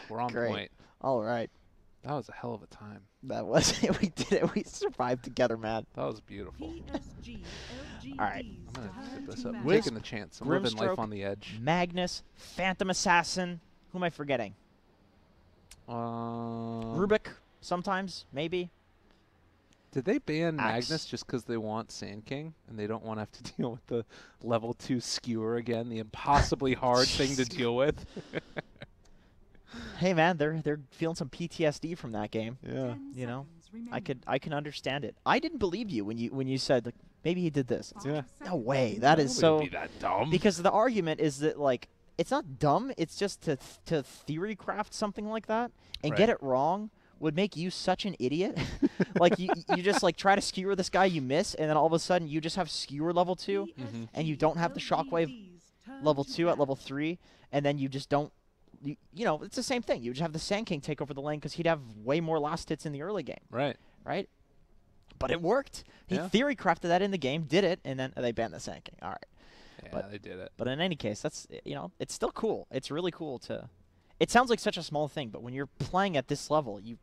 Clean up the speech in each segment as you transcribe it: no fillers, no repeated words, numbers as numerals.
We're on Great. point. All right. That was a hell of a time. That was it. We did it. We survived together, man. That was beautiful. PSG.LGD. All right. I'm going to tip this up. I'm Wisp, taking the chance. I'm living life Grimstroke, on the edge. Magnus, Phantom Assassin. Who am I forgetting? Rubik, sometimes, maybe. Did they ban Axe. Magnus just because they want Sand King and they don't want to have to deal with the level 2 skewer again, the impossibly hard thing to deal with? Hey, man, they're feeling some PTSD from that game. Yeah. You know, I can understand it. I didn't believe you when you said like maybe he did this. Yeah. No way. That is so. Be that dumb. Because the argument is that like it's not dumb. It's just to theory craft something like that and get it wrong would make you such an idiot. Like you just like try to skewer this guy, you miss, and then all of a sudden you just have skewer level 2, and you don't have the shockwave level 2 at level 3, and then you just don't. You know, it's the same thing. You just have the Sand King take over the lane because he'd have way more last hits in the early game. Right. Right? But it worked. He theory crafted that in the game, did it, and then they banned the Sand King. All right. Yeah, they did it. But in any case, that's, you know, it's still cool. It's really cool to... It sounds like such a small thing, but when you're playing at this level, you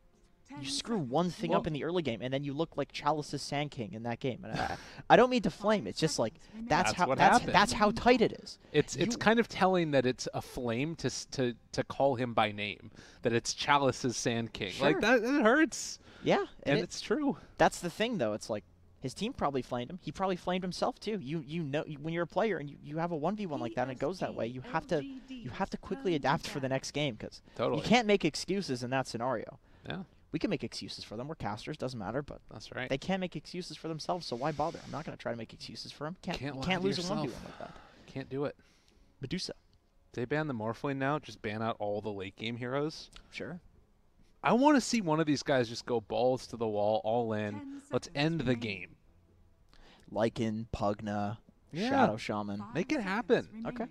screw one thing up in the early game, and then you look like Chalice's Sand King in that game. And I don't mean to flame. It's just like that's how tight it is. It's kind of telling that it's a flame to call him by name. That it's Chalice's Sand King. Sure. Like that, it hurts. Yeah, and it's true. That's the thing, though. It's like his team probably flamed him. He probably flamed himself too. You know, when you're a player and you have a 1v1 like that and it goes that way, you have to quickly adapt for the next game because you can't make excuses in that scenario. Yeah. We can make excuses for them. We're casters, doesn't matter, but that's right. They can't make excuses for themselves, so why bother? I'm not going to try to make excuses for them. Can't lose a 1v1 like that. Can't do it. Medusa. They ban the Morphling now, just ban out all the late game heroes. Sure. I want to see one of these guys just go balls to the wall, all in. Let's end the game. Lycan, Pugna, Shadow Shaman. Make it happen. Okay.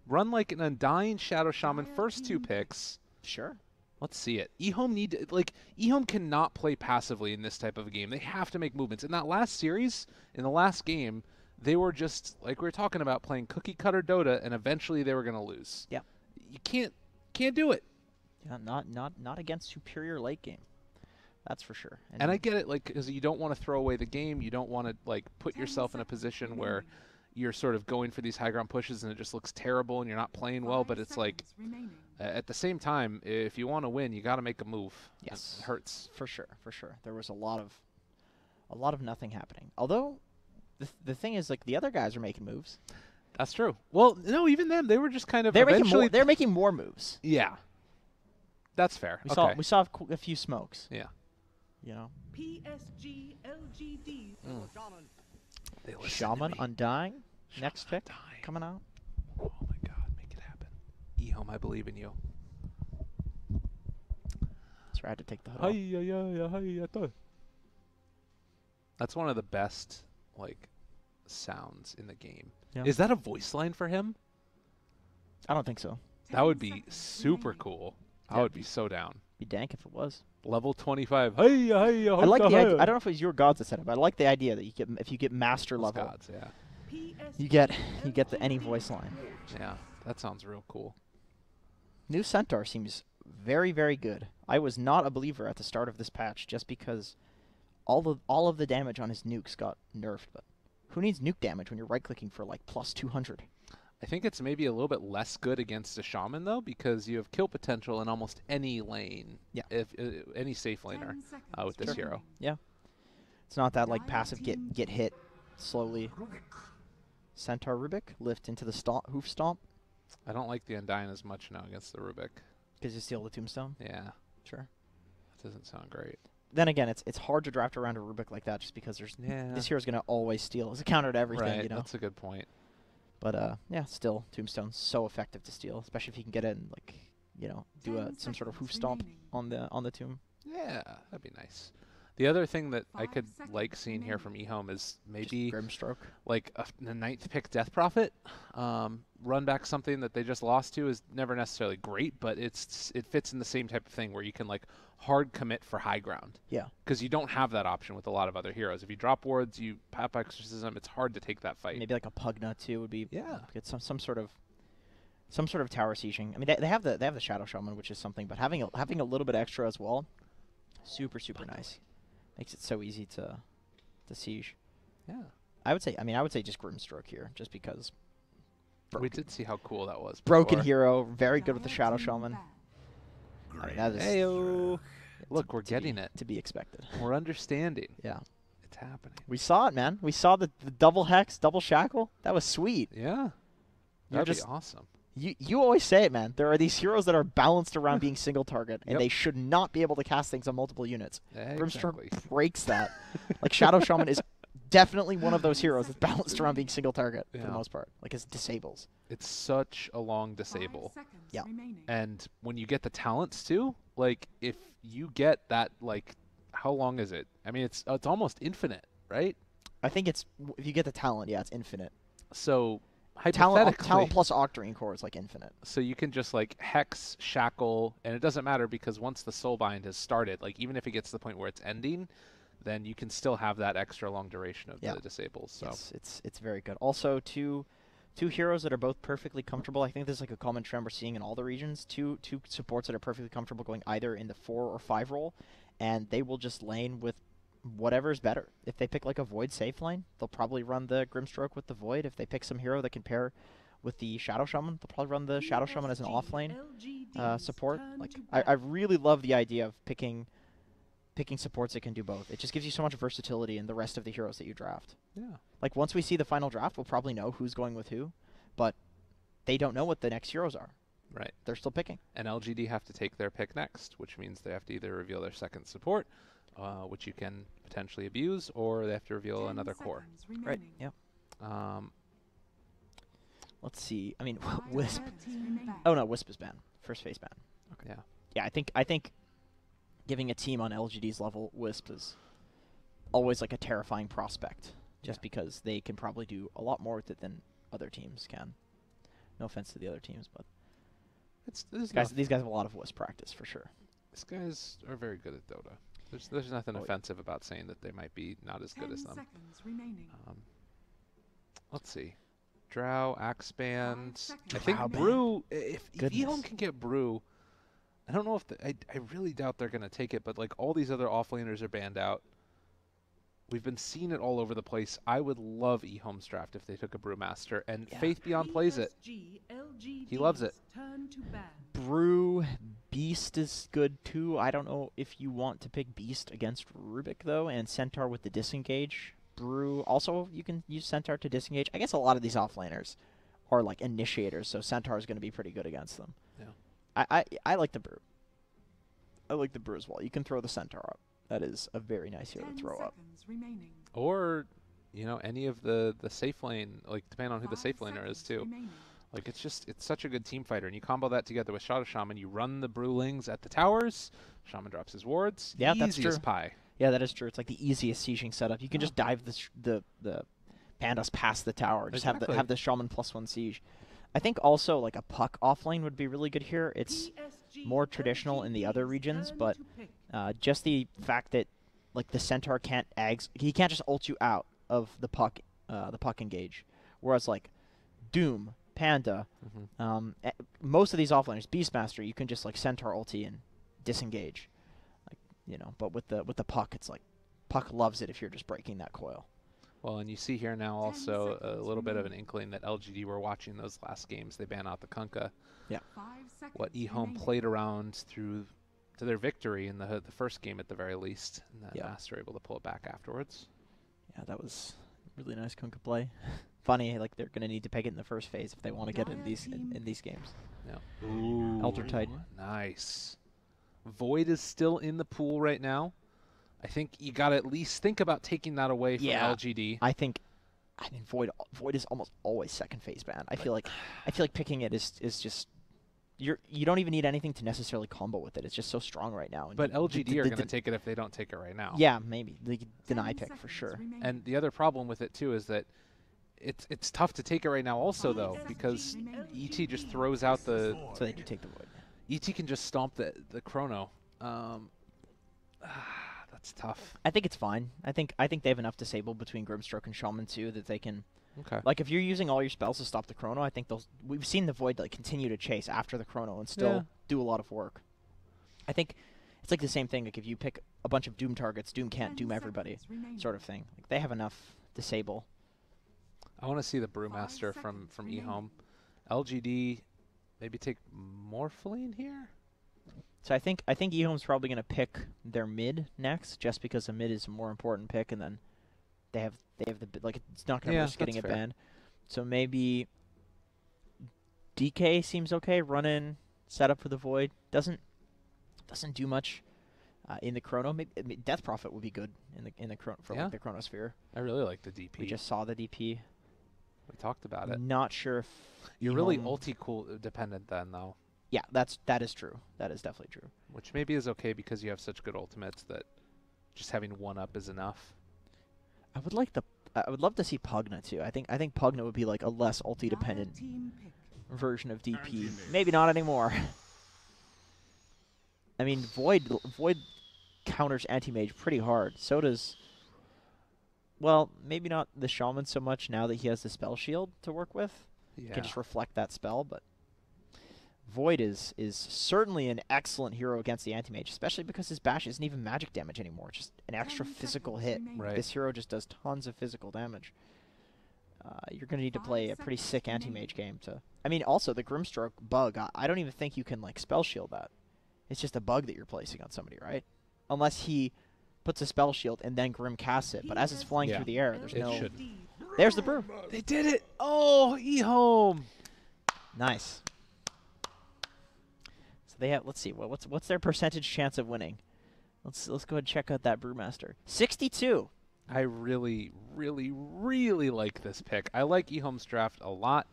Run like an Undying Shadow Shaman, first 2 picks. Sure. Let's see it. EHOME cannot play passively in this type of a game. They have to make movements. In that last series, in the last game, they were just like we were talking about playing cookie cutter Dota, and eventually they were going to lose. Yeah. You can't do it. Yeah, not against superior late game. That's for sure. And I get it, like, because you don't want to throw away the game. You don't want to like put yourself in a position where you're sort of going for these high ground pushes and it just looks terrible and you're not playing well. But it's like, at the same time, if you want to win, you got to make a move. Yes, it hurts for sure. For sure, there was a lot of nothing happening. Although, the thing is, like, the other guys are making moves. That's true. Well, no, even them, they were just kind of they're making more moves. Yeah, that's fair. We saw a few smokes. Yeah. You know. PSG.LGD. Shaman Undying. Next pick coming out. Oh my God, make it happen. EHOME, I believe in you. That's right, I had to take the hood off. That's one of the best like sounds in the game. Yeah. Is that a voice line for him? I don't think so. That would be super cool. I would be so down. Be dank if it was. Level 25. I like the idea. I don't know if it was your gods that said it, but I like the idea that if you get master level, gods, you get the any voice line. Yeah, that sounds real cool. New Centaur seems very, very good. I was not a believer at the start of this patch just because all of the damage on his nukes got nerfed. But who needs nuke damage when you're right clicking for like plus 200? I think it's maybe a little bit less good against a shaman though, because you have kill potential in almost any lane. Yeah. If any safe laner with this hero. Yeah. It's not that like passive get hit slowly. Centaur Rubik lift into the hoof stomp. I don't like the Undying as much now against the Rubik. Because you steal the tombstone. Yeah. Sure. That doesn't sound great. Then again, it's hard to draft around a Rubik like that just because this hero's gonna always steal. It's a counter to everything. Right. You know. That's a good point. But yeah, still Tombstone's so effective to steal, especially if you can get it and like, you know, do some sort of hoof stomp on the tomb. Yeah, that'd be nice. The other thing that I could like seeing here from EHOME is maybe Grimstroke, like the 9th pick Death Prophet. Run back something that they just lost to is never necessarily great, but it fits in the same type of thing where you can like hard commit for high ground. Yeah. Because you don't have that option with a lot of other heroes. If you drop wards, you pop exorcism, it's hard to take that fight. Maybe like a Pugna too would be get some sort of Some sort of tower sieging. I mean, they have the Shadow Shaman, which is something, but having a little bit extra as well, super nice. Makes it so easy to siege. Yeah. I would say just Grimstroke here, just because. We did see how cool that was. Broken before. hero, very good with the Shadow Shaman. I mean, that is Heyo. Look, we're getting it. to be expected. We're understanding. Yeah. It's happening. We saw it, man. We saw the double hex, double shackle. That was sweet. Yeah. You're That'd be just awesome. You always say it, man. There are these heroes that are balanced around being single target, and Yep. they should not be able to cast things on multiple units. Exactly. Grimstroke breaks that. Like, Shadow Shaman is definitely one of those heroes that's balanced around being single target for the Yeah. most part. Like, it disables. It's such a long disable. Yeah. And when you get the talents too, like if you get that, like, how long is it? I mean, it's almost infinite, right? I think it's if you get the talent, yeah, it's infinite. So hypothetically, Talent plus Octarine Core is like infinite. so you can just like hex, shackle, and it doesn't matter because once the soulbind has started, like even if it gets to the point where it's ending, then you can still have that extra long duration of Yeah. the disables. So It's very good. Also, two heroes that are both perfectly comfortable. I think this is like a common trend we're seeing in all the regions. Two supports that are perfectly comfortable going either in the 4 or 5 role, and they will just lane with whatever's better. If they pick like a Void safe lane, they'll probably run the Grimstroke with the Void. If they pick some hero that can pair with the Shadow Shaman, they'll probably run the Shadow Shaman as an off lane support. Like I really love the idea of picking supports that can do both. It just gives you so much versatility in the rest of the heroes that you draft. yeah. Like, once we see the final draft, we'll probably know who's going with who, but they don't know what the next heroes are. Right. They're still picking. And LGD have to take their pick next, which means they have to either reveal their second support, which you can potentially abuse, or they have to reveal another core. Right. Yep. Let's see. I mean, Wisp. Oh no, Wisp is banned. First phase ban. Okay. Yeah. Yeah, I think giving a team on LGD's level Wisp is always like a terrifying prospect, just because they can probably do a lot more with it than other teams can. No offense to the other teams, but these guys have a lot of Wisp practice for sure. These guys are very good at Dota. There's nothing offensive about saying that they might be not as good as them. Let's see. Drow, Axeband. I think Drow Brew, if Goodness. EHOME can get Brew, I don't know if I really doubt they're going to take it, but like all these other offlaners are banned out. We've been seeing it all over the place. I would love EHOME's draft if they took a Brewmaster, and Yeah. Faith Beyond plays it. He loves it. Brew Beast is good too. I don't know if you want to pick Beast against Rubik though, and Centaur with the disengage. Brew also, you can use Centaur to disengage. I guess a lot of these offlaners are like initiators, so Centaur is going to be pretty good against them. Yeah. I like the Brew. I like the Brew as well. You can throw the Centaur up. That is a very nice hero to throw up. Or, you know, any of the safe lane, like depending on who the safe laner is too. Like it's such a good team fighter, and you combo that together with Shadow Shaman. You run the Brewlings at the towers. Shaman drops his wards. Yeah, Easy that's true. as pie. Yeah, that is true. It's like the easiest sieging setup. You can just dive the pandas past the tower. Just Exactly. have the Shaman +1 siege. I think also like a Puck offlane would be really good here. It's more traditional in the other regions, but just the fact that like the Centaur can't he can't just ult you out of the Puck engage, whereas like Doom, Panda, most of these offlaners, Beastmaster, you can just like Centaur ulti and disengage, like, you know. But with the Puck, it's like Puck loves it if you're just breaking that coil. Well, and you see here now also a little bit of an inkling that LGD were watching those last games. They ban out the Kunkka. Yeah. What EHOME played around through to their victory in the first game at the very least, and then Master able to pull it back afterwards. Yeah, that was really nice Kunkka play. Funny, like they're gonna need to peg it in the first phase if they want to get it in these games. Yeah. Ooh, Elder Titan. Nice. Void is still in the pool right now. I think you got to at least think about taking that away from LGD. I mean, Void is almost always second phase ban. I feel like picking it is just you don't even need anything to necessarily combo with it. It's just so strong right now. And But LGD are going to take it if they don't take it right now. Yeah, maybe they could deny pick for sure. And the other problem with it too is that it's tough to take it right now also though, because ET just throws out the. So they do take the Void. ET can just stomp the chrono. That's tough. I think it's fine. I think they have enough disable between Grimstroke and Shaman too that they can Okay. Like, if you're using all your spells to stop the chrono, I think we've seen the Void like continue to chase after the chrono and still do a lot of work. I think it's like the same thing. Like, if you pick a bunch of Doom targets, Doom can't Doom everybody, sort of thing. Like, they have enough disable. I want to see the Brewmaster from EHOME. LGD, maybe take Morphling here? So I think EHOME's probably going to pick their mid next, just because the mid is a more important pick, and then they have the like, it's not going to risk getting it banned. So maybe DK seems okay. Run in, set up for the Void. Doesn't do much in the chrono. Maybe Death Prophet would be good in the chrono for like the Chronosphere. I really like the DP. We just saw the DP. We talked about it. Not sure if you're really ulti-cool dependent then, though. Yeah, that is true. That is definitely true. Which maybe is okay because you have such good ultimates that just having one up is enough. I would love to see Pugna too. I think Pugna would be like a less ulti dependent version of DP. Maybe not anymore. I mean, Void counters anti-mage pretty hard. So does, well, maybe not the Shaman so much now that he has the spell shield to work with. Yeah. He can just reflect that spell, but Void is certainly an excellent hero against the anti-mage, especially because his bash isn't even magic damage anymore, just an extra physical hit. Right. This hero just does tons of physical damage. You're going to need to play a pretty sick anti-mage game to... I mean, also, the Grimstroke bug, I don't even think you can, like, spell shield that. It's just a bug that you're placing on somebody, right? Unless he puts a spell shield and then Grim casts it, but as it's flying through the air, there's no... Shouldn't. There's the brew. They did it! Oh, EHOME! Nice. So they have, let's see, what's their percentage chance of winning? Let's go ahead and check out that Brewmaster. 62. I really, really, really like this pick. I like EHOME's draft a lot.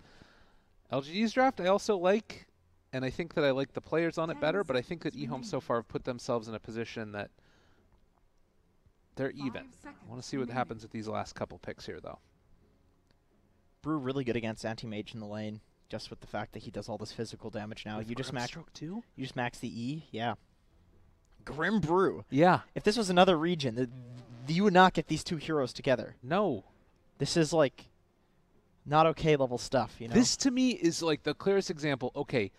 LGD's draft I also like, and I think that I like the players on it better, but I think that EHOME so far have put themselves in a position that they're even. I want to see what happens with these last couple picks here, though. Brew really good against anti-mage in the lane, just with the fact that he does all this physical damage now. With You just max the E, yeah. Grim Brew. Yeah. If this was another region, you would not get these two heroes together. No. This is like not okay level stuff, you know? This to me is like the clearest example. Okay,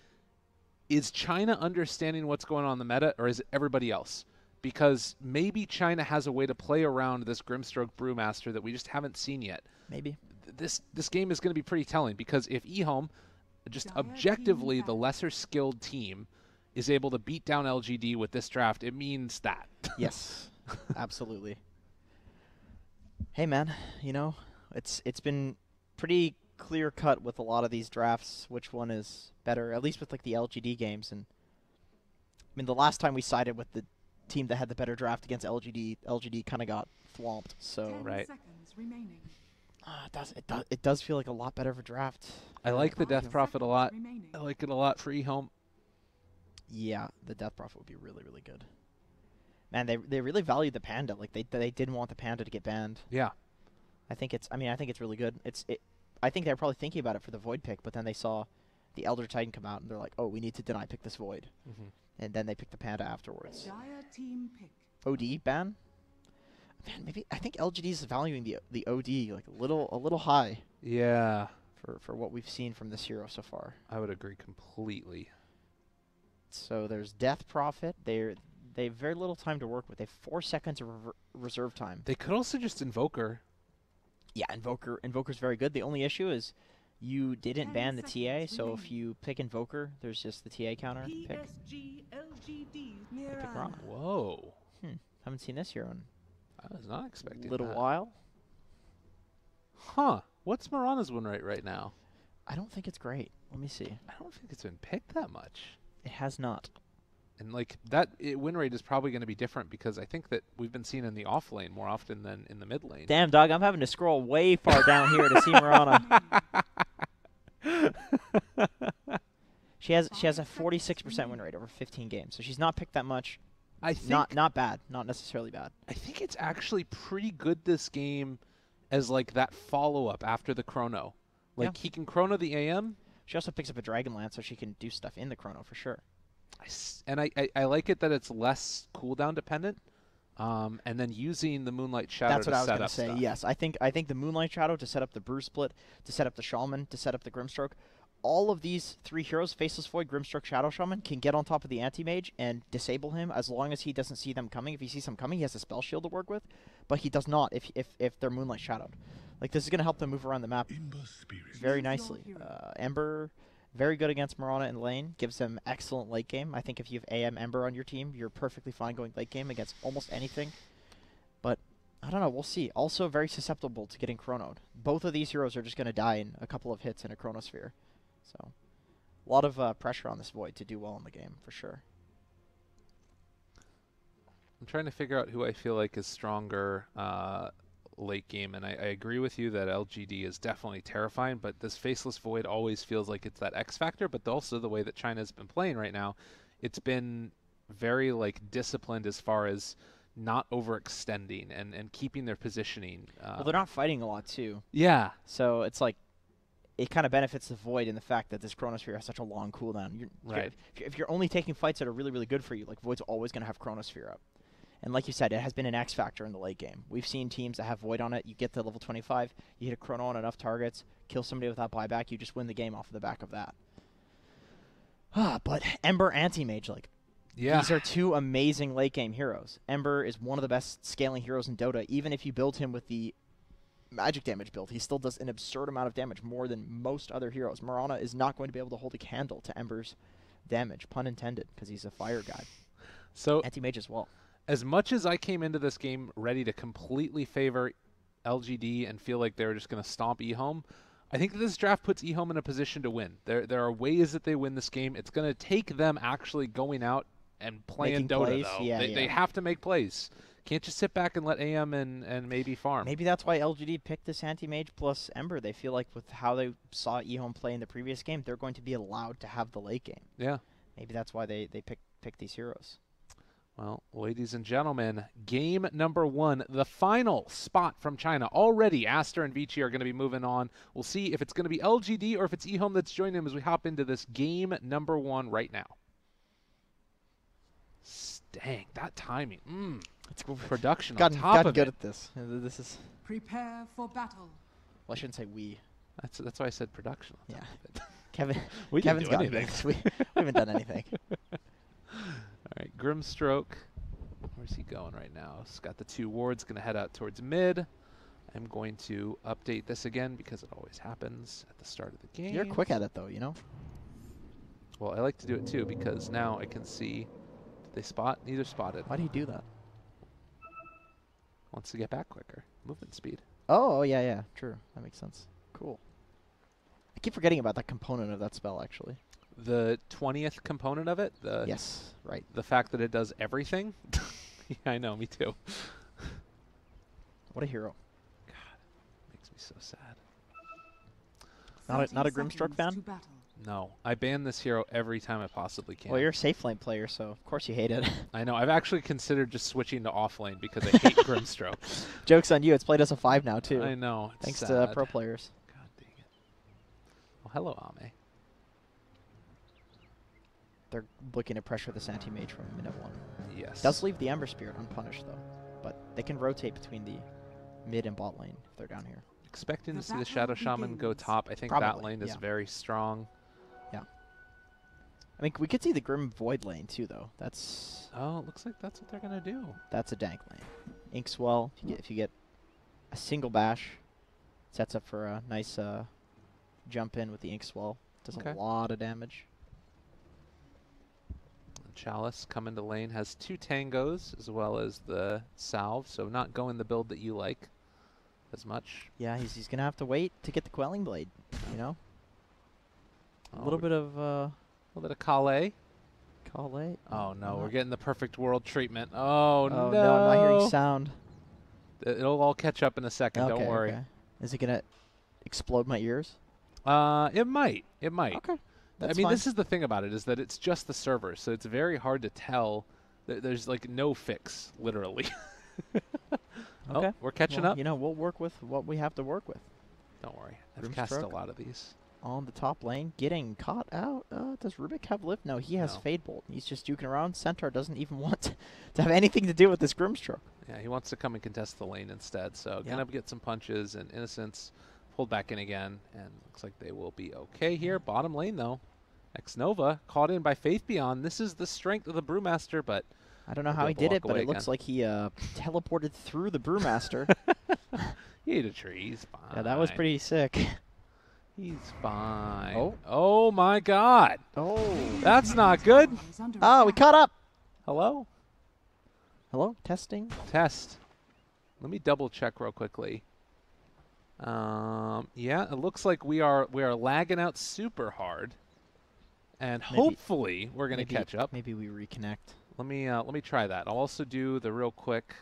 is China understanding what's going on in the meta, or is it everybody else? Because maybe China has a way to play around this Grimstroke Brewmaster that we just haven't seen yet. Maybe. This game is going to be pretty telling, because if EHOME, just objectively the lesser skilled team, is able to beat down LGD with this draft, it means that. Yes, absolutely. Hey man, you know, it's been pretty clear cut with a lot of these drafts which one is better, at least with like the LGD games. And I mean, the last time we sided with the team that had the better draft against LGD kind of got thwomped. So right. It does feel like a lot better of a draft. I like the Death Prophet a lot. I like it a lot for EHOME. Yeah, the Death Prophet would be really, really good. Man, they really valued the Panda. Like they didn't want the Panda to get banned. Yeah. I think it's really good. I think they were probably thinking about it for the Void pick, but then they saw the Elder Titan come out and they're like, "Oh, we need to deny pick this Void." And then they picked the Panda afterwards. OD ban? Man, maybe I think LGD is valuing the OD like a little high. Yeah. For what we've seen from this hero so far. I would agree completely. So there's Death Prophet. They have very little time to work with. They have 4 seconds of reserve time. They could also just Invoker. Yeah, Invoker's very good. The only issue is you didn't ban the TA, so if you pick Invoker, there's just the TA counter pick. PSG.LGD. Pick Mirana. Whoa. Haven't seen this hero in I was not expecting a little that. while. Huh. What's Mirana's win rate right now? I don't think it's great. Let me see. I don't think it's been picked that much. It has not. And like that win rate is probably going to be different, because I think that we've been seen in the off lane more often than in the mid lane. Damn, dog, I'm having to scroll way far down here to see Mirana. She has a 46% win rate over 15 games, so she's not picked that much. I think not bad, not necessarily bad. I think it's actually pretty good this game as like that follow-up after the chrono. Like he can chrono the AM. She also picks up a Dragonlance, so she can do stuff in the chrono for sure. And I like it that it's less cooldown dependent. and then using the Moonlight Shadow That's what to I was set going to up say. stuff. Yes, I think the Moonlight Shadow to set up the Bruise Split, to set up the Shaman, to set up the Grimstroke. All of these 3 heroes, Faceless Void, Grimstroke, Shadow Shaman, can get on top of the Anti-Mage and disable him as long as he doesn't see them coming. If he sees them coming, he has a Spell Shield to work with, but he does not if they're Moonlight Shadowed. Like, this is going to help them move around the map very nicely. Ember, very good against Mirana in lane, gives them excellent late game. I think if you have AM Ember on your team, you're perfectly fine going late game against almost anything. But, I don't know, we'll see. Also very susceptible to getting chronoed. Both of these heroes are just going to die in a couple of hits in a Chronosphere. So, a lot of pressure on this Void to do well in the game, for sure. I'm trying to figure out who I feel like is stronger late game, and I agree with you that LGD is definitely terrifying, but this Faceless Void always feels like it's that X factor, but also the way that China's been playing right now, it's been very like disciplined as far as not overextending and keeping their positioning. Well, they're not fighting a lot, too. Yeah. So, it's like, it kind of benefits the Void in the fact that this Chronosphere has such a long cooldown. Right. If you're only taking fights that are really, really good for you, like, Void's always going to have Chronosphere up. And like you said, it has been an X factor in the late game. We've seen teams that have Void on it. You get to level 25, you hit a Chrono on enough targets, kill somebody without buyback, you just win the game off of the back of that. But Ember Anti-Mage, like, these are 2 amazing late game heroes. Ember is one of the best scaling heroes in Dota. Even if you build him with the magic damage build, he still does an absurd amount of damage, more than most other heroes. Mirana is not going to be able to hold a candle to Ember's damage, pun intended, because he's a fire god. So Anti-Mage as well. As much as I came into this game ready to completely favor LGD and feel like they were just going to stomp EHOME, I think that this draft puts EHOME in a position to win. There are ways that they win this game. It's going to take them actually going out and playing Making Dota, plays? though. Yeah, They have to make plays. Can't just sit back and let AM and maybe farm. Maybe that's why LGD picked this Anti-Mage plus Ember. They feel like with how they saw EHOME play in the previous game, they're going to be allowed to have the late game. Yeah. Maybe that's why they picked these heroes. Well, ladies and gentlemen, game number 1, the final spot from China. Already, Aster and Vici are going to be moving on. We'll see if it's going to be LGD or if it's EHOME that's joining them as we hop into this game number 1 right now. Dang, that timing. It's production on top of good it. at this. This is. Prepare for battle. Well, I shouldn't say we. That's why I said production. On top of it. Kevin's do got anything. this. We haven't done anything. All right, Grimstroke. Where's he going right now? He's got the 2 wards, going to head out towards mid. I'm going to update this again because it always happens at the start of the game. You're quick at it, though, you know? Well, I like to do it, too, because now I can see. Did they spot? Neither spotted. Why do you do that? Wants to get back quicker. Movement speed. Oh, yeah. True. That makes sense. Cool. I keep forgetting about that component of that spell, actually. The 20th component of it? Yes, right. The fact that it does everything? Yeah, I know, me too. What a hero. God, makes me so sad. Not a Grimstroke fan? No, I ban this hero every time I possibly can. Well, you're a safe lane player, so of course you hate it. I know. I've actually considered just switching to off lane because I hate Grimstroke. Joke's on you. It's played as a 5 now, too. I know. It's Thanks sad. to pro players. God dang it. Well, hello, Ame. They're looking to pressure this Anti-Mage from minute 1. Yes. Does leave the Ember Spirit unpunished, though. But they can rotate between the mid and bot lane if they're down here. Expecting The to see the battle Shadow Shaman go begins. top. I think that Probably, lane is yeah. very strong. I mean, we could see the Grim Void lane, too, though. That's Oh, it looks like that's what they're going to do. a dank lane. Inkswell, if you get a single bash, sets up for a nice jump in with the Inkswell. Does Okay. a lot of damage. Chalice coming to lane has 2 tangos as well as the salve, so not going the build that you like as much. Yeah, he's going to have to wait to get the Quelling Blade, you know? Oh, A little bit of a little bit of Calais. Calais. Oh no, we're getting the perfect world treatment. Oh, no. Oh, no, I'm not hearing sound. It'll all catch up in a second, Okay, don't worry. okay. Is it going to explode my ears? It might. It might. Okay. I mean, this is the thing about it, is that it's just the server, so it's very hard to tell. There's like no fix, literally. Okay. Oh, we're catching Well, up. You know, we'll work with what we have to work with. Don't worry. I've cast a Grimstroke. lot of these. On the top lane, getting caught out. Does Rubik have lift? No, he has No. Fade Bolt. He's just juking around. Centaur doesn't even want to have anything to do with this Grimstroke. Yeah, he wants to come and contest the lane instead. So Yeah. gonna get some punches, and Innocence pulled back in again, and looks like they will be okay here. Bottom lane though, X-Nova caught in by Faith Beyond. This is the strength of the Brewmaster, but I don't know he'll how be he able to did walk it, but away it looks again. like he teleported through the Brewmaster. He ate a tree. He's fine. Yeah, that was pretty sick. He's fine. Oh. Oh my God. Oh. That's not good. Is under Oh, we attack. caught up. Hello? Hello? Testing? Test. Let me double check real quickly. Yeah, it looks like we are lagging out super hard, and Maybe- hopefully we're gonna Maybe- catch up. Maybe we reconnect. Let me try that. I'll also do the real quick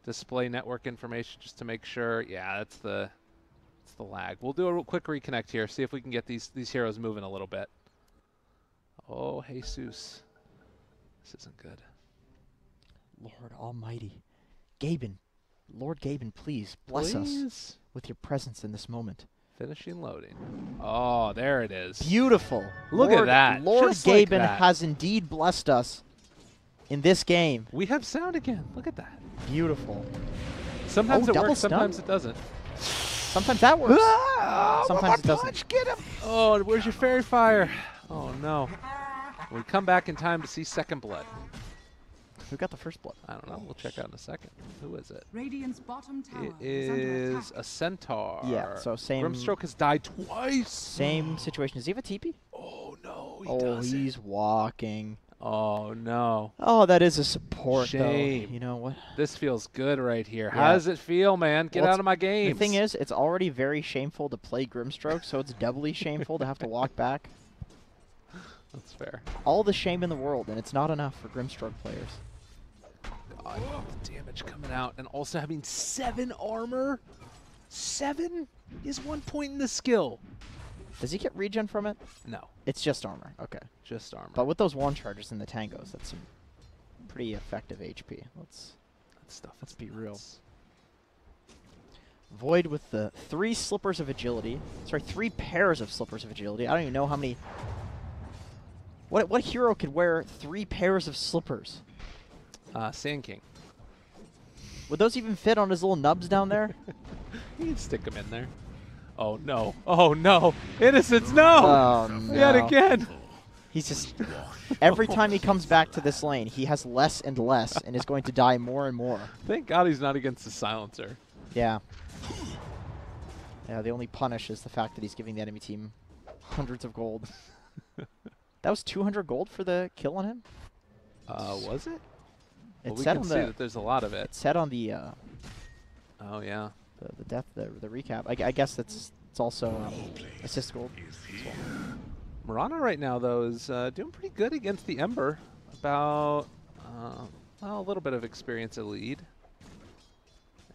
display network information just to make sure. Yeah, that's the lag. We'll do a real quick reconnect here. See if we can get these heroes moving a little bit. Oh, Jesus, this isn't good. Lord Almighty. Gaben. Lord Gaben, please bless us Please. with your presence in this moment. Finishing loading. Oh, there it is. Beautiful. Look at that. Lord Just like Gaben that. has indeed blessed us in this game. We have sound again. Look at that. Beautiful. Sometimes Oh, it double works, stun? sometimes it doesn't. Sometimes that works. Sometimes it doesn't. Get him. Oh, where's your fairy fire? Oh, no. We come back in time to see second blood. Who got the first blood? I don't know. We'll check out in a second. Who is it? Radiant's bottom tower It is under is attack. a centaur. Yeah, so same- Grimstroke has died twice. Same situation. Does he have a TP? Oh, no, he Oh, doesn't. he's walking. Oh, no. Oh, that is a support, Shame. though. You know what? This feels good right here. Yeah. How does it feel, man? Get Well, out of my game. The thing is, it's already very shameful to play Grimstroke, so it's doubly shameful to have to walk back. That's fair. All the shame in the world, and it's not enough for Grimstroke players. God, the damage coming out, and also having 7 armor. 7 is 1 point in the skill. Does he get regen from it? No, It's just armor. Okay. just armor. But with those one charges and the tangos, that's some pretty effective HP. that stuff. let's is be real. nuts. Void with the 3 slippers of agility. Sorry, 3 pairs of slippers of agility. I don't even know how many. What hero could wear 3 pairs of slippers? Sand King. Would those even fit on his little nubs down there? You can stick him in there. Oh no! Oh no! Innocence! No! Oh, no. Yet again. He's just every time he comes back to this lane, he has less and less, and is going to die more and more. Thank God he's not against the silencer. Yeah. Yeah. The only punish is the fact that he's giving the enemy team hundreds of gold. That was 200 gold for the kill on him. Was it? It Well, we said can on see the. that there's a lot of it. It said on the Oh yeah. the recap. I guess it's also assist gold. as well. Mirana right now though is doing pretty good against the Ember. About well, a little bit of experience at lead.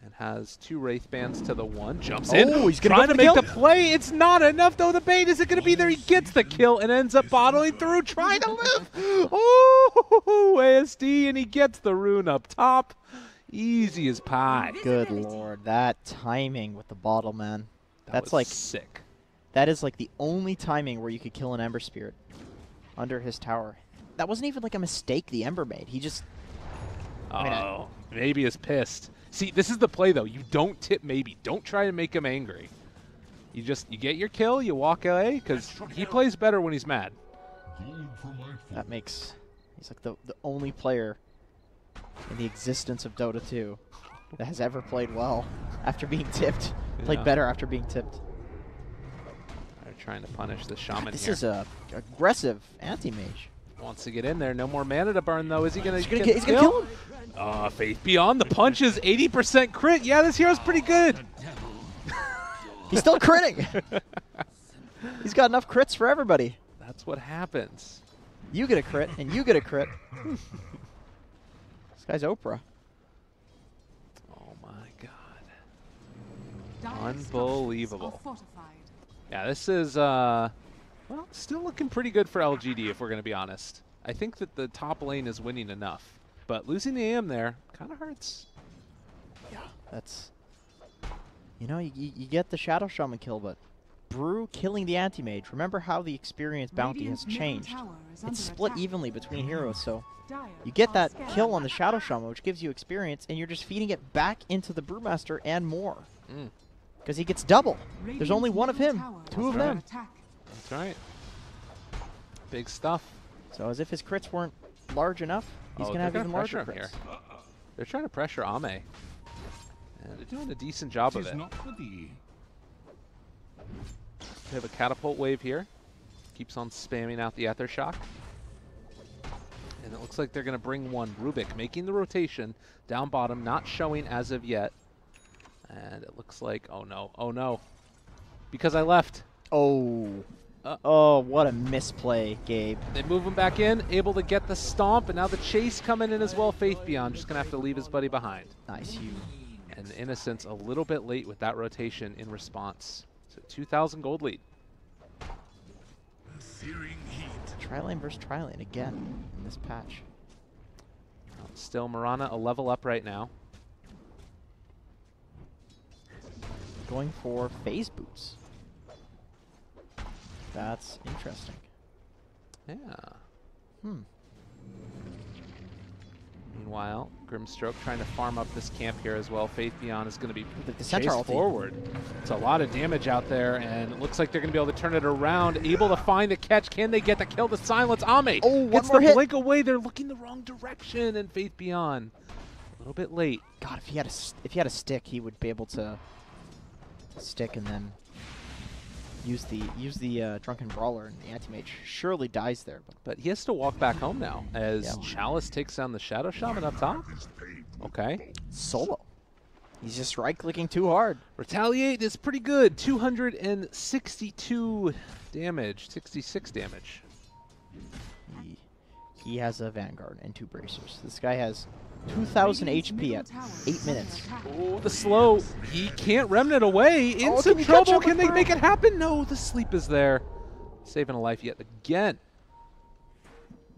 And has 2 Wraith Bands to the 1. Jumps in. Oh, he's gonna trying go to for the make kill. the play. It's not enough though. The bait isn't going to be there. He gets the kill and ends up bottling through, trying to live. Oh, ASD, and he gets the rune up top. Easy as pie. Good lord, that timing with the bottle, man. That That's was like sick. that is like the only timing where you could kill an Ember Spirit under his tower. That wasn't even like a mistake the Ember made. He just Oh, maybe is pissed. See, this is the play though. You don't tip maybe. Don't try to make him angry. You get your kill, you walk away, because he plays better when he's mad. that makes he's like the only player in the existence of Dota 2 that has ever played well after being tipped. Played Yeah. better after being tipped. They're trying to punish the shaman This here. is a aggressive anti-mage. Wants to get in there. No more mana to burn though. Is he gonna? He's gonna get he's the gonna kill him. Faith Beyond. The punches. 80% crit. Yeah, this hero's pretty good. He's still critting. He's got enough crits for everybody. That's what happens. You get a crit, and you get a crit. This guy's Oprah. Oh my God. Dire's Unbelievable. structures are fortified. Yeah, this is well, still looking pretty good for LGD if we're gonna be honest. I think that the top lane is winning enough, but losing the AM there kind of hurts. Yeah, that's. You know, you get the Shadow Shaman kill, but Brew killing the anti-mage. Remember how the experience bounty has changed. It's split evenly between heroes, so you get that kill on the Shadow Shaman, which gives you experience, and you're just feeding it back into the Brewmaster and more. Because he gets double. There's only one of him, two of them. That's right. Big stuff. So as if his crits weren't large enough, he's going to have even larger crits. Here. They're trying to pressure Ame. And they're doing a decent job of it. We have a catapult wave here. Keeps on spamming out the Ether Shock. And it looks like they're going to bring one. Rubik making the rotation. Down bottom, not showing as of yet. And it looks like, oh no, oh no. Because I left. Oh. Oh, what a misplay, Gabe. They move him back in, able to get the stomp, and now the chase coming in as well. Faith Beyond just going to have to leave his buddy behind. Nice, you. And Innocence a little bit late with that rotation in response. So 2,000 gold lead. Tri-lane versus tri-lane again in this patch. Still Marana a level up right now. Going for phase boots. That's interesting. Yeah. Meanwhile, Grimstroke trying to farm up this camp here as well. Faith Beyond is going to be chased forward. It's a lot of damage out there, and it looks like they're going to be able to turn it around. Able to find the catch. Can they get the kill to silence Ame? Oh, gets the blink away. They're looking the wrong direction, and Faith Beyond a little bit late. God, if he had a stick, he would be able to stick and then use the Drunken Brawler, and the anti-mage surely dies there. But he has to walk back home now as Chalice takes down the Shadow Shaman up top. Okay. Solo. He's just right-clicking too hard. Retaliate is pretty good. 262 damage, 66 damage. He has a Vanguard and 2 bracers. This guy has 2,000 HP at 8 minutes. Oh, the slow. He can't Remnant away. In some trouble. Can they make it happen? No, the sleep is there. Saving a life yet again.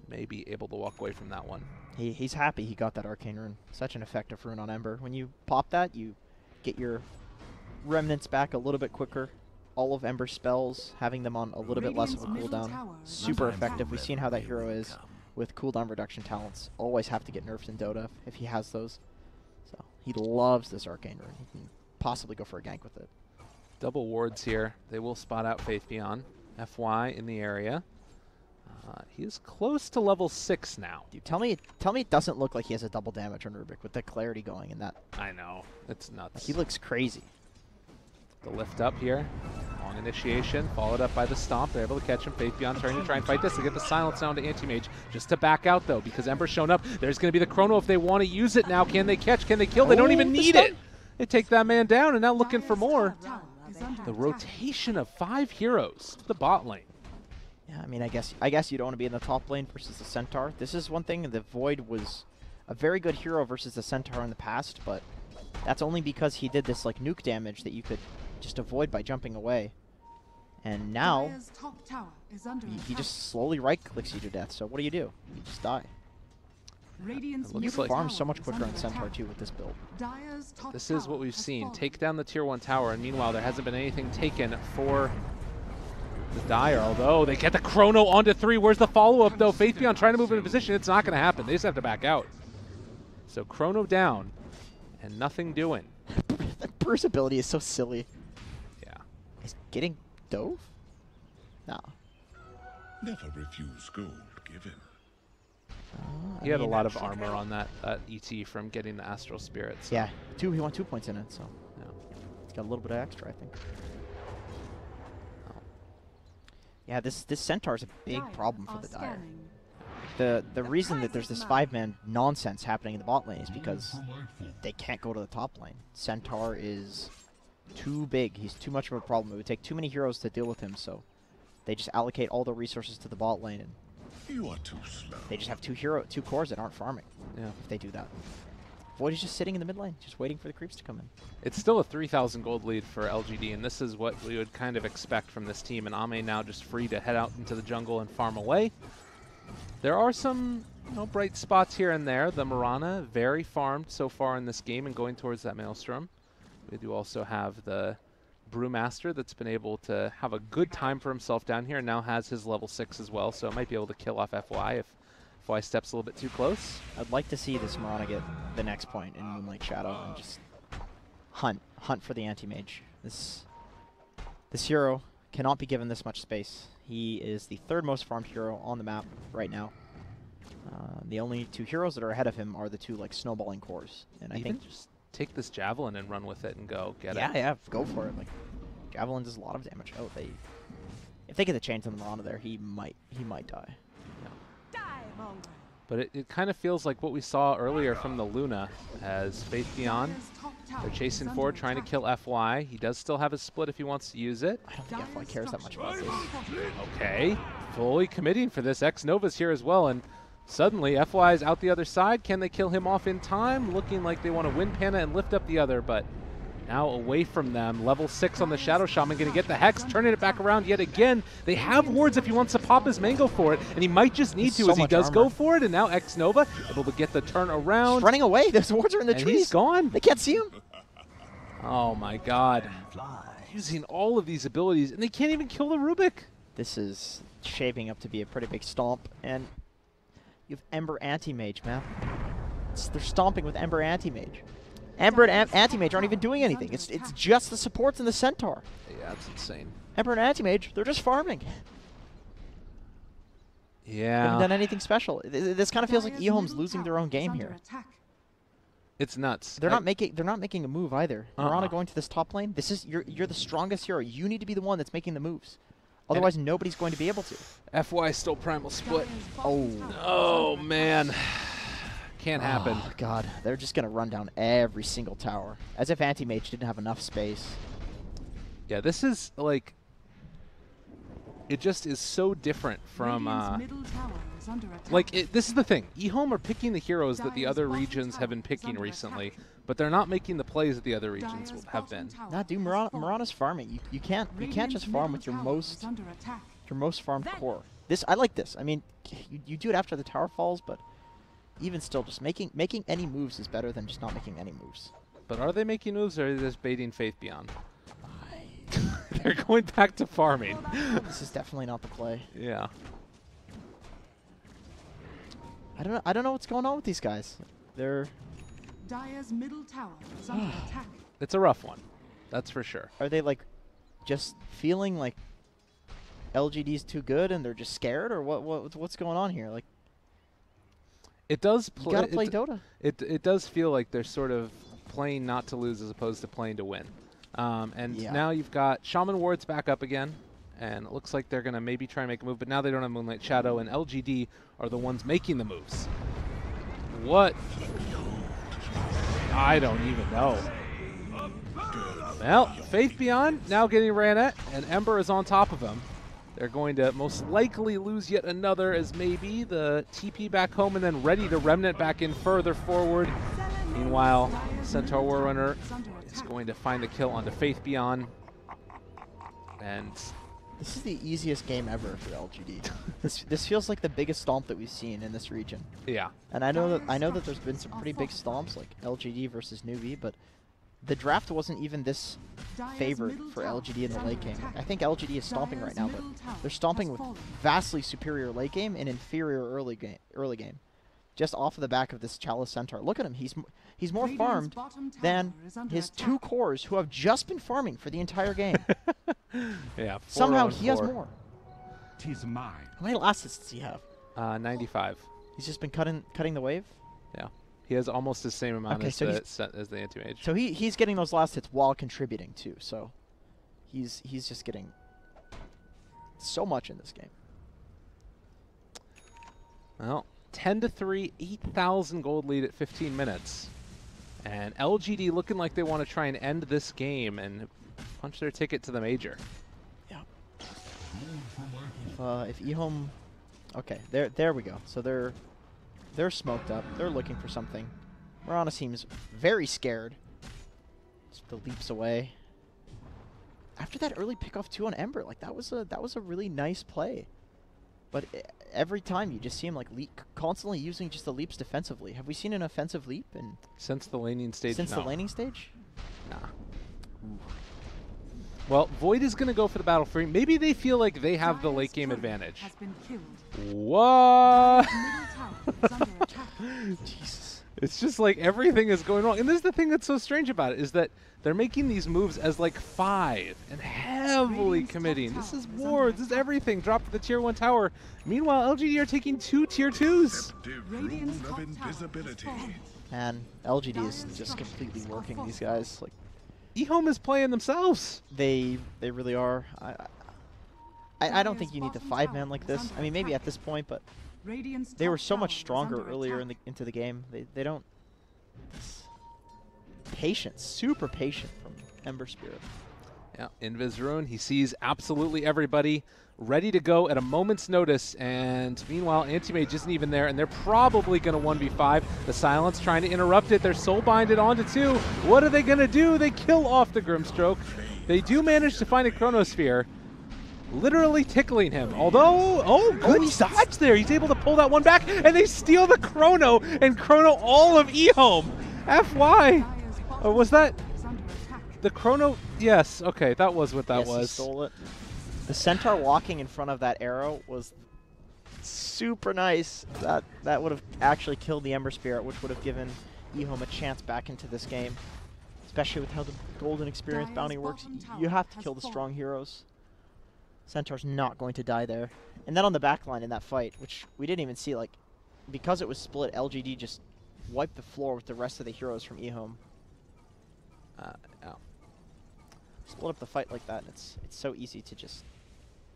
Maybe able to walk away from that one. He's happy he got that Arcane Rune. Such an effective rune on Ember. When you pop that, you get your Remnants back a little bit quicker. All of Ember's spells, having them on a little bit less of a cooldown. Super effective. We've seen how that hero is with cooldown reduction talents. Always have to get nerfed in Dota if he has those. So he loves this Arcane Rune. He can possibly go for a gank with it. Double wards here. They will spot out Faith Beyond. FY in the area. He is close to level 6 now. Dude, tell me it doesn't look like he has a double damage on Rubik with the clarity going in that. I know. It's nuts. He looks crazy. The lift up here. Long initiation, followed up by the stomp. They're able to catch him. Faith Beyond turning to try and fight this. They get the silence down to Anti-Mage. Just to back out, though, because Ember's shown up. There's going to be the Chrono if they want to use it now. Can they catch? Can they kill? They don't even need it. They take that man down, and now looking for more. The rotation of 5 heroes to the bot lane. Yeah, I mean, I guess you don't want to be in the top lane versus the Centaur. This is one thing. The Void was a very good hero versus the Centaur in the past, but that's only because he did this like nuke damage that you could just avoid by jumping away. And now he just slowly right-clicks you to death. So what do? You just die. You farm so much quicker on Centaur too with this build. This is what we've seen. Take down the tier 1 tower, and meanwhile there hasn't been anything taken for the Dire, although they get the Chrono onto 3. Where's the follow-up, though? Faith Beyond trying to move into position. It's not going to happen. They just have to back out. So Chrono down, and nothing doing. That Bruce ability is so silly. Yeah. He's getting dove? No. Never refuse gold given. He had a lot of armor on that ET from getting the Astral Spirits. So. Yeah, he won 2 points in it, so yeah. He's got a little bit of extra, I think. Yeah, this Centaur is a big problem for the Dire. The reason that there's this 5-man nonsense happening in the bot lane is because they can't go to the top lane. Centaur is too big. He's too much of a problem. It would take too many heroes to deal with him, so they just allocate all the resources to the bot lane, and you are too slow. They just have two cores that aren't farming. Yeah. If they do that. Void is just sitting in the mid lane, just waiting for the creeps to come in. It's still a 3,000 gold lead for LGD, and this is what we would kind of expect from this team. And Ame now just free to head out into the jungle and farm away. There are some bright spots here and there. The Marana, very farmed so far in this game and going towards that Maelstrom. We do also have the Brewmaster that's been able to have a good time for himself down here and now has his level 6 as well, so might be able to kill off FY if FY steps a little bit too close. I'd like to see this Mirana get the next point in Moonlight Shadow and just hunt for the anti-mage. This hero cannot be given this much space. He is the 3rd most farmed hero on the map right now. The only 2 heroes that are ahead of him are the 2 like snowballing cores, and I think just take this javelin and run with it and go get it. Yeah, go for it. Like javelin does a lot of damage. Oh, if they get the chains on the Mirana there, he might die. But it kind of feels like what we saw earlier from the Luna as Faith Beyond. They're chasing forward, trying to kill FY. He does still have his split if he wants to use it. I don't think FY cares that much about this. Okay, fully committing for this. X-Nova's here as well, and suddenly FY is out the other side. Can they kill him off in time? Looking like they want to win Pana and lift up the other, but now away from them. Level 6 on the Shadow Shaman, going to get the Hex, turning it back around yet again. They have wards if he wants to pop his mango for it, and he might just need to as he does go for it, and now X-Nova able to get the turn around. He's running away. Those wards are in the trees. He's gone. They can't see him. Oh my god. Using all of these abilities, and they can't even kill the Rubik. This is shaping up to be a pretty big stomp, and you have Ember Anti-Mage, man. They're stomping with Ember Anti-Mage. Ember and Anti-Mage aren't even doing anything. It's just the supports and the Centaur. Yeah, that's insane. Ember and Anti-Mage, they're just farming. Yeah. They haven't done anything special. This kind of feels like EHOME's losing their own game here. It's nuts. They're not making a move either. Mirana going to this top lane. This is you're the strongest hero. You need to be the one that's making the moves. Otherwise, nobody's going to be able to. FY still primal split. Oh man. Can't happen. Oh, God. They're just going to run down every single tower. As if Anti-Mage didn't have enough space. Yeah, this is, like... It just is so different from... this is the thing. EHOME are picking the heroes that the other regions have been picking recently, but they're not making the plays that the other regions have been. Nah, dude, Mirana's farming. You can't just farm with your most farmed core. I like this. I mean, you do it after the tower falls, but... Even still, just making any moves is better than just not making any moves. But are they making moves, or are they just baiting Faith Beyond? They're going back to farming. This is definitely not the play. Yeah. I don't know what's going on with these guys. They're... Dire's middle tower is under attack. It's a rough one. That's for sure. Are they, like, just feeling like LGD's too good and they're just scared, or what's going on here? Like, it does you gotta play Dota. It does feel like they're sort of playing not to lose as opposed to playing to win. Now you've got Shaman Wards back up again, and it looks like they're going to maybe try and make a move, but now they don't have Moonlight Shadow, and LGD are the ones making the moves. What? I don't even know. Well, Faith Beyond now getting ran at, and Ember is on top of him. They're going to most likely lose yet another as maybe the TP back home and then ready to Remnant back in further forward. Meanwhile, Centaur Warrunner is going to find the kill onto Faith Beyond. And this is the easiest game ever for LGD. this feels like the biggest stomp that we've seen in this region. Yeah. And I know that there's been some pretty big stomps like LGD versus Newbie, but the draft wasn't even this favored for LGD in the late game. I think LGD is stomping right now, but they're stomping with vastly superior late game and inferior early game. Just off of the back of this Chalice Centaur. Look at him. He's more farmed than his 2 cores who have just been farming for the entire game. Yeah. Somehow he has more. 'Tis mine. How many last hits does he have? 95. He's just been cutting the wave? Yeah. He has almost the same amount as the anti-mage. So he's getting those last hits while contributing too. So he's just getting so much in this game. Well, 10-3, 8,000 gold lead at 15 minutes. And LGD looking like they want to try and end this game and punch their ticket to the major. Yeah. If EHOME... Okay, there we go. So they're smoked up. They're looking for something. Mirana seems very scared. Just the leaps away. After that early pickoff 2 on Ember, like that was a really nice play. But every time you just see him like constantly using just the leaps defensively. Have we seen an offensive leap since the laning stage? Since the laning stage? Nah. Well, Void is going to go for the battle free. Maybe they feel like they have the Dire's late game turret advantage. has been killed. What? Middle tower is under attack. Jesus. It's just like everything is going wrong. And this is the thing that's so strange about it, is that they're making these moves as like 5 and heavily Radiant's committing. top This tower is is under wards, this is attack. everything. Drop to the tier 1 tower. Meanwhile, LGD are taking 2 tier 2s. Radiant's top of tower invisibility. has fallen. Man, LGD is just completely working these guys. Like EHOME is playing themselves. they really are. I don't think you need to 5-man like this. I mean, maybe at this point, but Radiant's they were top so tower much is stronger under earlier attack. into the game. They don't. Patience, super patient from Ember Spirit. Yeah, Invis Ruin, he sees absolutely everybody ready to go at a moment's notice, and meanwhile, Anti-Mage isn't even there, and they're probably going to 1v5. The Silence trying to interrupt it. They're soul-binded onto 2. What are they going to do? They kill off the Grimstroke. They do manage to find a Chronosphere, literally tickling him. Although, good dodge there. He's able to pull that one back, and they steal the Chrono, and Chrono all of EHOME. FY. Dire's bottom Or was that tower is under attack. the Chrono? Yes, okay, that was what that Yes, he was. stole it. The Centaur walking in front of that arrow was super nice. That would have actually killed the Ember Spirit, which would have given EHOME a chance back into this game. Especially with how the Golden Experience Dire's bounty works. bottom tower You have to has kill the fallen. strong heroes. Centaur's not going to die there. And then on the back line in that fight, which we didn't even see, like, because it was split, LGD just wiped the floor with the rest of the heroes from EHOME. Oh. Split up the fight like that, and it's so easy to just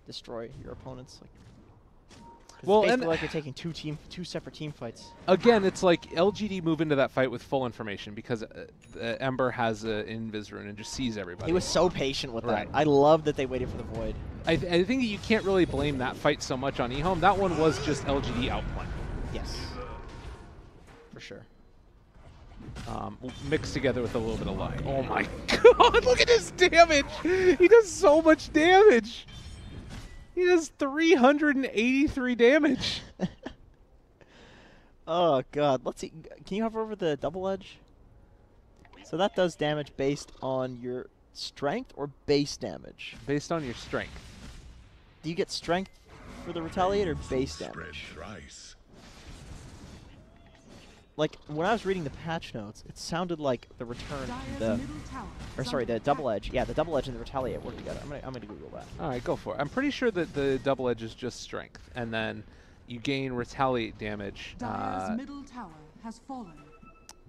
destroy your opponents. Like, 'cause Well, it's and basically like you're taking two separate team fights. Again, it's like LGD move into that fight with full information because Ember has an Invis Rune and just sees everybody. He was so patient with Right. that. I love that they waited for the Void. I think that you can't really blame that fight so much on EHOME. That one was just LGD outplaying. Yes. For sure. Mixed together with a little bit of luck. Oh my god, look at his damage! He does so much damage! He does 383 damage! Oh god, let's see. Can you hover over the double edge? So that does damage based on your strength or base damage? Based on your strength. Do you get strength for the retaliate or base damage? thrice. Like when I was reading the patch notes, it sounded like the return, Dire's middle tower or is sorry, under the double attack. edge. Yeah, the double edge and the retaliate work together. I'm gonna Google that. Alright, go for it. I'm pretty sure that the double edge is just strength, and then you gain retaliate damage Dire's middle tower has fallen.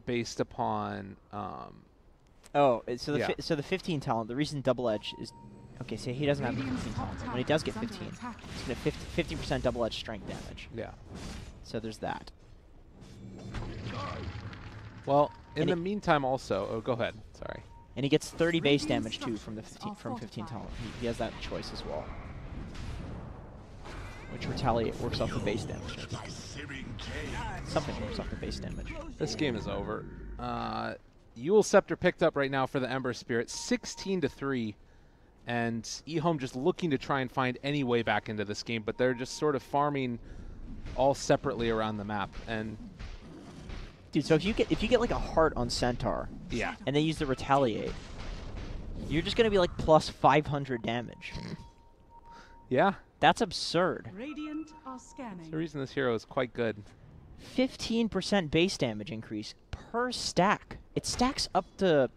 based upon Oh, so the Yeah. so the 15 talent. The reason double edge is okay. So he doesn't have the Radiant's 15 top talent. tower When he does get is under 15, attack. he's gonna 50% double edge strength damage. yeah. So there's that. Well, in And the meantime also, oh go ahead. Sorry. And he gets 30 base Radiant damage too from the structures 15 are 15 fortified. talent. He has that choice as well. Which retaliate works off the base damage. Something works off the base damage. This game is over. Yule Scepter picked up right now for the Ember Spirit, 16-3, and EHOME just looking to try and find any way back into this game, but they're just sort of farming all separately around the map. And Dude, so if you get like a heart on Centaur, yeah, and they use the retaliate, you're just gonna be like plus 500 damage. yeah, That's absurd. Radiant are that's scanning. the reason this hero is quite good. 15% base damage increase per stack. It stacks up to,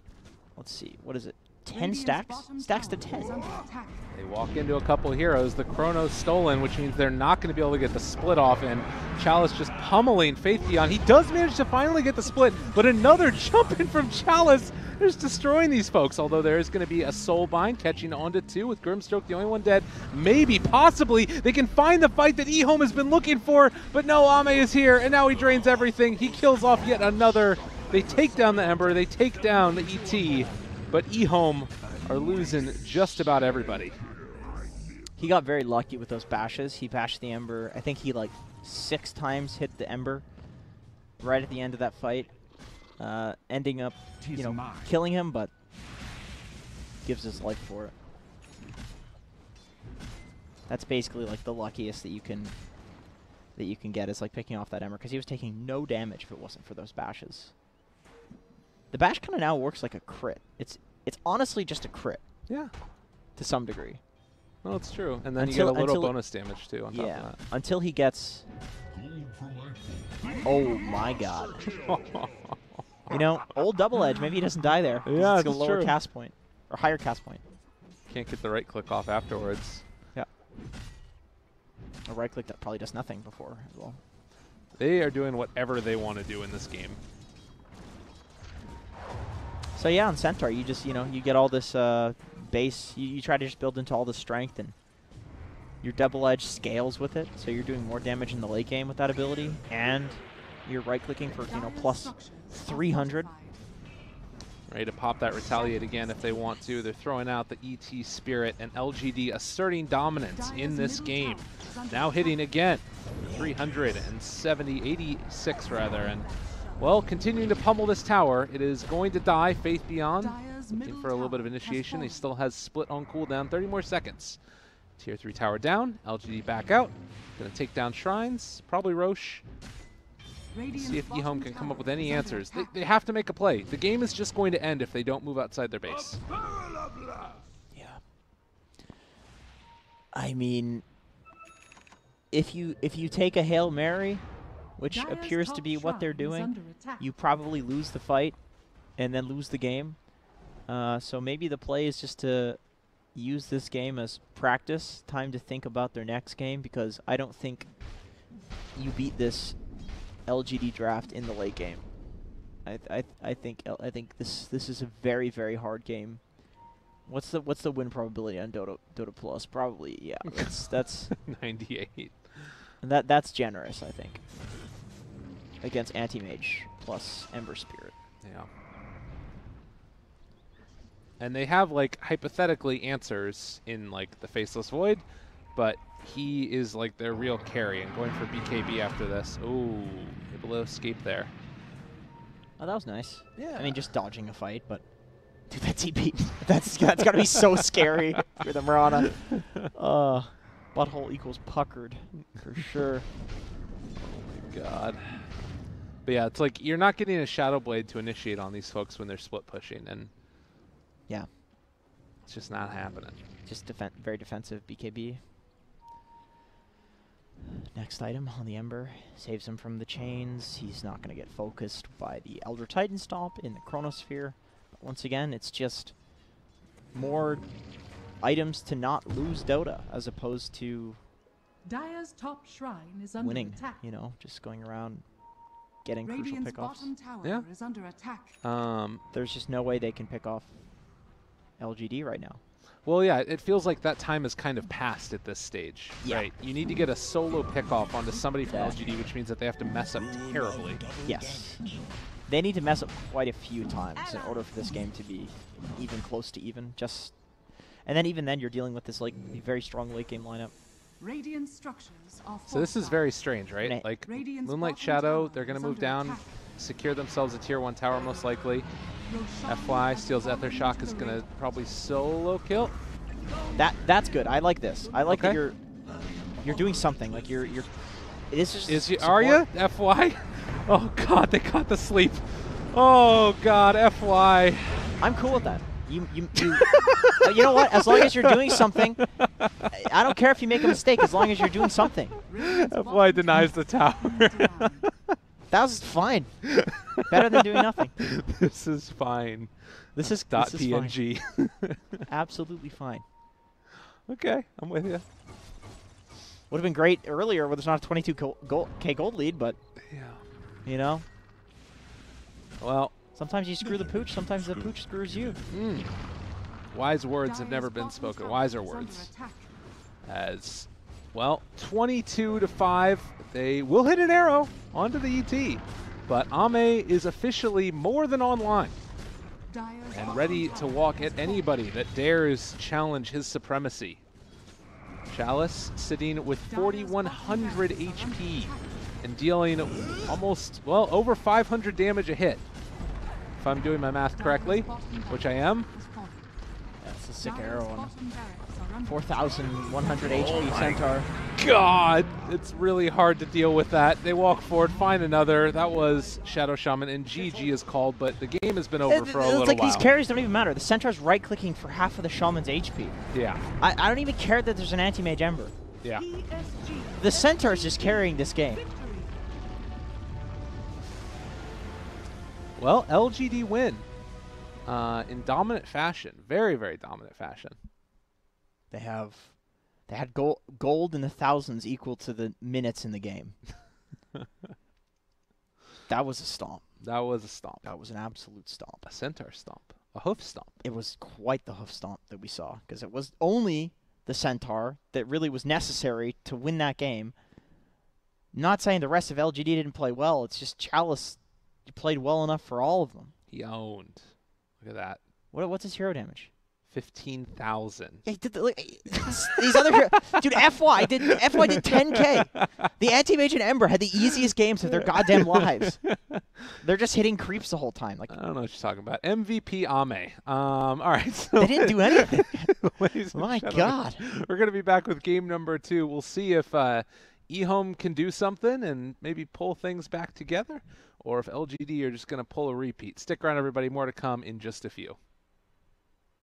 let's see, what is it? 10 Radiant's stacks? bottom Stacks to tower is 10. under attack. They walk into a couple heroes. The Chrono's stolen, which means they're not going to be able to get the split off, and Chalice just pummeling Faithion. He does manage to finally get the split, but another jump in from Chalice is destroying these folks, although there is going to be a soul bind catching onto 2 with Grimstroke, the only one dead. Maybe, possibly, they can find the fight that EHOME has been looking for, but no, Ame is here, and now he drains everything. He kills off yet another. They take down the Ember, they take down the ET, but EHOME are losing just about everybody. He got very lucky with those bashes. He bashed the Ember. I think he like 6 times hit the Ember right at the end of that fight, ending up, you know, killing him, but gives his life for it. That's basically like the luckiest that you can get is like picking off that Ember, because he was taking no damage if it wasn't for those bashes. The bash kind of now works like a crit. It's honestly just a crit. Yeah. to some degree. Well, it's true. And then you Until- get a little until- bonus damage, too, on top Yeah, of until he gets... Oh my god. that. You know, old double edge, maybe he doesn't die there. 'cause Yeah, it's a it's lower true. cast point. Or higher cast point. Can't get the right click off afterwards. Yeah. A right click that probably does nothing before as well. They are doing whatever they want to do in this game. So yeah, on Centaur, you just, you know, you get all this base. You try to just build into all the strength, and your double edge scales with it. So you're doing more damage in the late game with that ability, and you're right clicking for, you know, plus 300. Ready to pop that retaliate again if they want to. They're throwing out the ET Spirit, and LGD asserting dominance in this game. Now hitting again. 86 rather, and well, continuing to pummel this tower. It is going to die. Faith Beyond looking for a little bit of initiation. He still has split on cooldown. 30 more seconds. Tier 3 tower down. LGD back out. Gonna take down shrines. Probably Roche. See if EHOME can come up with any answers. They have to make a play. The game is just going to end if they don't move outside their base. Yeah. I mean, if you take a Hail Mary, which appears to be what they're doing, you probably lose the fight and then lose the game. So maybe the play is just to use this game as practice, time to think about their next game, because I don't think you beat this LGD draft in the late game. I think this is a very, very hard game. What's the win probability on Dota Plus? Probably, yeah. That's 98. that's generous, I think. Against Anti-Mage plus Ember Spirit. Yeah. And they have, like, hypothetically answers in, like, the Faceless Void, but he is, like, their real carry, and going for BKB after this. Ooh, able to escape there. Oh, that was nice. Yeah. I mean, just dodging a fight, but dude, that TP, that's gotta be so scary for the Mirana. Butthole equals puckered for sure. Oh my god. But yeah, it's like you're not getting a Shadow Blade to initiate on these folks when they're split pushing, and yeah, it's just not happening. Just very defensive BKB. Next item on the Ember saves him from the chains. He's not going to get focused by the Elder Titan Stomp in the Chronosphere. But once again, it's just more items to not lose Dota, as opposed to Dire's top shrine is under winning. attack. You know, just going around getting crucial Radiant's pickoffs. bottom tower Yeah. is under attack. There's just no way they can pick off LGD right now. Well, yeah, it feels like that time is kind of past at this stage, Yeah. right? You need to get a solo pickoff onto somebody from Yeah. LGD, which means that they have to mess up terribly. Yes. They need to mess up quite a few times in order for this game to be even close to even. And then even then, you're dealing with this like very strong late game lineup. Radiant structures are So this is fortified. very strange, right? Right. Like Radiant's Moonlight bottom Shadow, tower they're going is to move under down, attack. secure themselves a tier 1 tower most likely. Roshan FY has steals fallen Ether Shock into is the going to ring. probably solo kill. That's good. I like this. I like that Okay. you're doing something. Like you're. This is Are you? FY? Oh god, they caught the sleep. Oh god, FY. I'm cool with that. You you know what? As long as you're doing something, I don't care if you make a mistake. As long as you're doing something. Radiant's FY bottom denies the tower. down. That was fine. Better than doing nothing. This is fine. This is Dot this is fine. PNG. Absolutely fine. Okay, I'm with you. Would have been great earlier where there's not a 22K gold lead, but Yeah. you know, Well, sometimes you screw the pooch, sometimes the pooch screws you. wise words have Dire's never been bottom spoken. tower Wiser is under words. attack. As well, 22-5. They will hit an arrow onto the ET, but Ame is officially more than online Dire's and bottom ready to tower walk has at anybody that dares challenge his supremacy. Chalice sitting with 4,100 HP and dealing almost, well, over 500 damage a hit. If I'm doing my math correctly, which I am. a sick arrow on Bottom barracks are under 4,100 Oh HP my Centaur. God, it's really hard to deal with that. They walk forward, find another. That was Shadow Shaman, and GG is called, but the game has been over for a little It's like while. these carries don't even matter. The Centaur's right-clicking for half of the Shaman's HP. Yeah, I don't even care that there's an anti-mage Ember. yeah. PSG. The Centaur's just carrying this game. Victory. Well, LGD win in dominant fashion. Very, very dominant fashion. They had gold in the thousands equal to the minutes in the game. That was a stomp. That was a stomp. That was an absolute stomp. A centaur stomp. A hoof stomp. It was quite the hoof stomp that we saw, because it was only the Centaur that really was necessary to win that game. Not saying the rest of LGD didn't play well. It's just Chalice played well enough for all of them. He owned. Look at that. What's his hero damage? 15,000. Yeah, he did these other dude. FY did 10K. The anti-mage and Ember had the easiest games of their goddamn lives. They're just hitting creeps the whole time. Like, I don't know what you're talking about. MVP Ame. All right. So they didn't do anything. ladies and My gentlemen, God. We're going to be back with game number 2. We'll see if EHOME can do something and maybe pull things back together, or if LGD are just going to pull a repeat. Stick around, everybody. More to come in just a few.